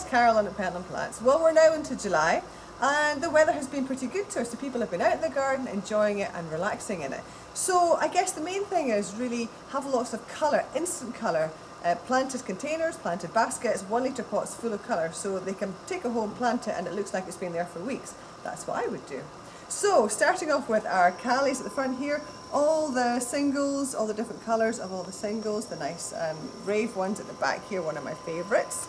Carolyn at Pentland Plants. Well, we're now into July and the weather has been pretty good to us, so people have been out in the garden enjoying it and relaxing in it. So I guess the main thing is really have lots of colour, instant colour, planted containers, planted baskets, 1 litre pots full of colour, so they can take it home, plant it, and it looks like it's been there for weeks. That's what I would do. So starting off with our callies at the front here, all the singles, all the different colours of all the singles, the nice rave ones at the back here, one of my favourites.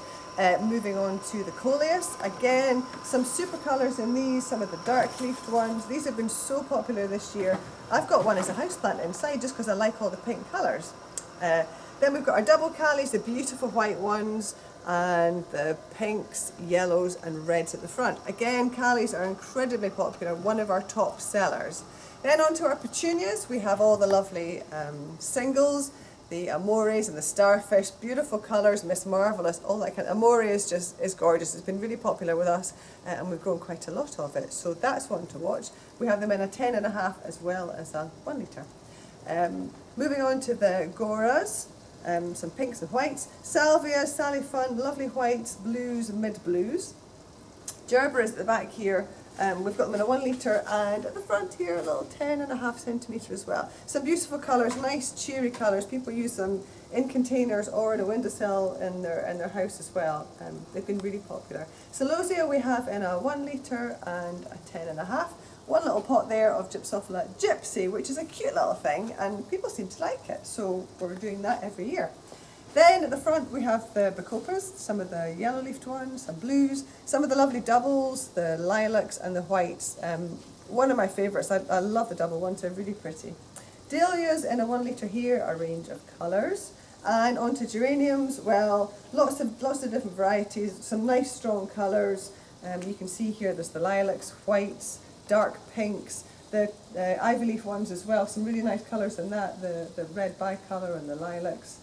Moving on to the coleus, again some super colours in these, some of the dark leafed ones. These have been so popular this year. I've got one as a houseplant inside just because I like all the pink colours. Then we've got our double callies, the beautiful white ones, and the pinks, yellows and reds at the front. Again, callies are incredibly popular, one of our top sellers. Then onto our petunias, we have all the lovely singles, the amores and the starfish, beautiful colours, Miss Marvellous, all that kind of. Amore is gorgeous. It's been really popular with us and we've grown quite a lot of it. So that's one to watch. We have them in a 10.5 as well as a 1 litre. Moving on to the goras, some pinks and whites. Salvias, Sally Fun, lovely whites, blues, mid blues. Gerberas at the back here. We've got them in a 1 litre, and at the front here a little 10.5 centimetre as well. Some beautiful colours, nice cheery colours. People use them in containers or in a windowsill in their house as well. They've been really popular. Celosia we have in a 1 litre and a 10.5. One little pot there of Gypsophila Gypsy, which is a cute little thing, and people seem to like it, so we're doing that every year. Then at the front we have the Bacopas, some of the yellow leafed ones, some blues, some of the lovely doubles, the lilacs and the whites. One of my favourites, I love the double ones, they're really pretty. Dahlias in a 1 litre here, a range of colours. And onto geraniums, well, lots of different varieties, some nice strong colours. You can see here there's the lilacs, whites, dark pinks, the ivy leaf ones as well, some really nice colours in that, the red bicolour and the lilacs.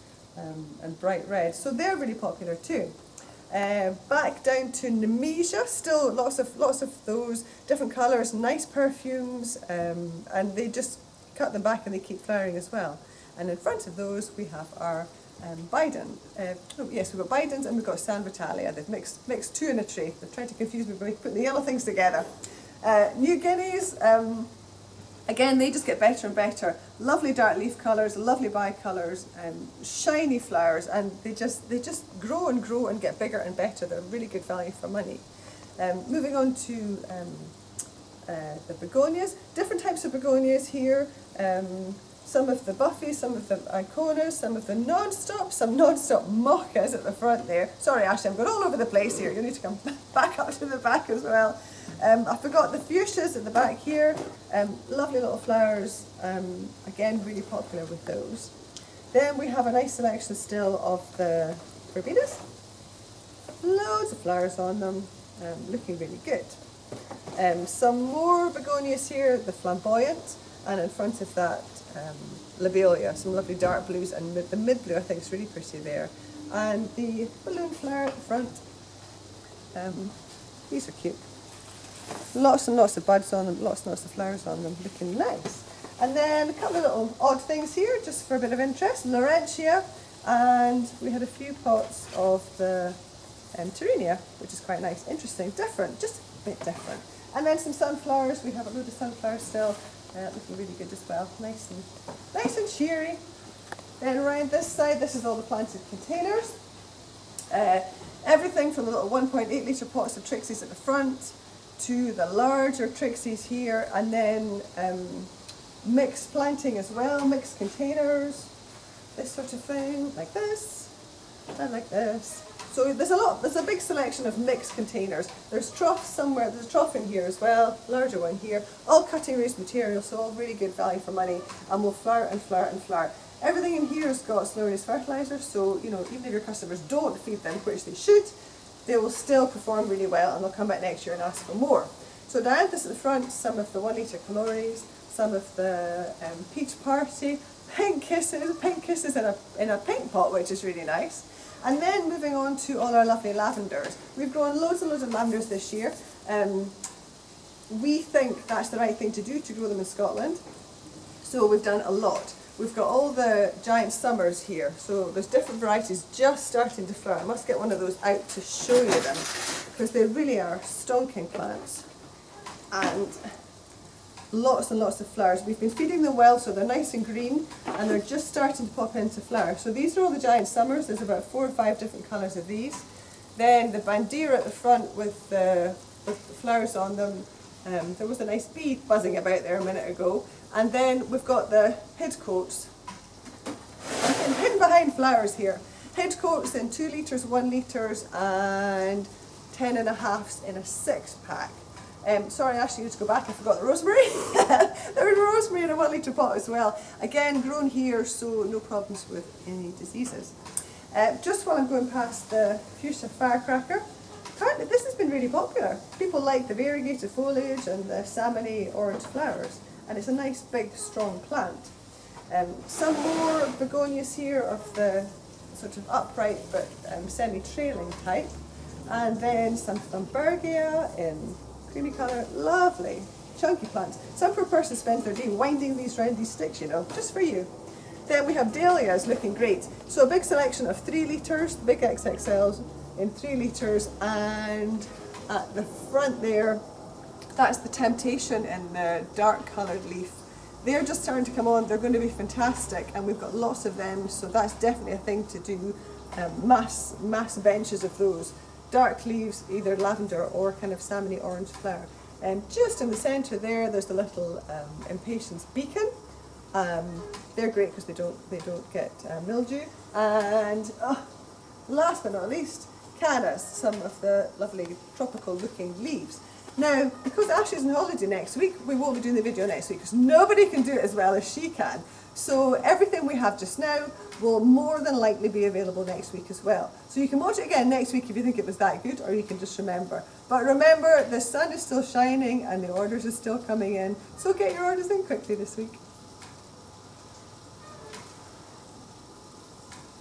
And bright red, so they're really popular too. Back down to Nemesia, still lots of those different colours, nice perfumes, and they just cut them back and they keep flowering as well. And in front of those we have our Biden. Yes, we've got Bidens and we've got San Vitalia. They've mixed two in a tray. They're trying to confuse me by putting the yellow things together. New Guineas. Again, they just get better and better. Lovely dark leaf colours, lovely bicolours, shiny flowers, and they just grow and grow and get bigger and better. They're really good value for money. Moving on to the begonias, different types of begonias here. Some of the buffies, some of the iconas, some of the non-stop, some non-stop mochas at the front there. Sorry Ashley, I'm going all over the place here. You'll need to come back up to the back as well. I forgot the fuchsias at the back here. Lovely little flowers, again really popular with those. Then we have a nice selection still of the verbenas. Loads of flowers on them, looking really good. Some more begonias here, the flamboyant, and in front of that lobelia, some lovely dark blues, and the mid blue I think is really pretty there. And the balloon flower at the front, these are cute. Lots and lots of buds on them, lots and lots of flowers on them, looking nice. And then a couple of little odd things here, just for a bit of interest. Laurentia, and we had a few pots of the Petunia, which is quite nice, interesting, different, just a bit different. And then some sunflowers, we have a load of sunflowers still, looking really good as well, nice and cheery. Then around this side, this is all the planted containers. Everything from the little 1.8 litre pots of Trixies at the front, to the larger Trixies here, and then mixed planting as well, mixed containers, this sort of thing, like this, and like this. So there's a big selection of mixed containers. There's troughs somewhere, there's a trough in here as well, larger one here, all cutting raised material, so all really good value for money, and will flower and flower and flower. Everything in here has got slow release fertiliser, so you know, even if your customers don't feed them, which they should, they will still perform really well and they'll come back next year and ask for more. So dianthus at the front, some of the 1 litre calores, some of the peach party, pink kisses in a pink pot, which is really nice. And then moving on to all our lovely lavenders. We've grown loads and loads of lavenders this year. We think that's the right thing to do to grow them in Scotland. So we've done a lot. we've got all the giant summers here. So there's different varieties just starting to flower. I must get one of those out to show you them, because they really are stonking plants. And lots and lots of flowers. We've been feeding them well, so they're nice and green, and they're just starting to pop into flower. So these are all the giant summers. There's about 4 or 5 different colours of these. Then the bandera at the front with the flowers on them. There was a nice bee buzzing about there a minute ago. And then we've got the headcoats. And hidden behind flowers here. Headcoats in 2 litres, 1 litres, and 10.5s in a 6-pack. Sorry, Ashley, you need to go back. I forgot the rosemary. There was rosemary in a 1 litre pot as well. Again, grown here, so no problems with any diseases. Just while I'm going past the fuchsia firecracker, apparently this has been really popular. People like the variegated foliage and the salmony orange flowers, and it's a nice big strong plant. Some more begonias here of the sort of upright but semi-trailing type, and then some Thunbergia in creamy colour, lovely chunky plants. Some poor person spends their day winding these round these sticks, you know, just for you. Then we have dahlias looking great. So a big selection of 3 litres, big XXLs in 3 litres, and at the front there, that's the Temptation in the dark coloured leaf. They're just starting to come on. They're going to be fantastic, and we've got lots of them, so that's definitely a thing to do. Mass benches of those. Dark leaves, either lavender or kind of salmony orange flower. Just in the centre there, there's the little impatiens beacon. They're great because they don't get mildew. And last but not least, cannas, some of the lovely tropical looking leaves. Now, because Ashley's on holiday next week, we won't be doing the video next week because nobody can do it as well as she can. So everything we have just now will more than likely be available next week as well. So you can watch it again next week if you think it was that good, or you can just remember. But remember, the sun is still shining and the orders are still coming in, so get your orders in quickly this week.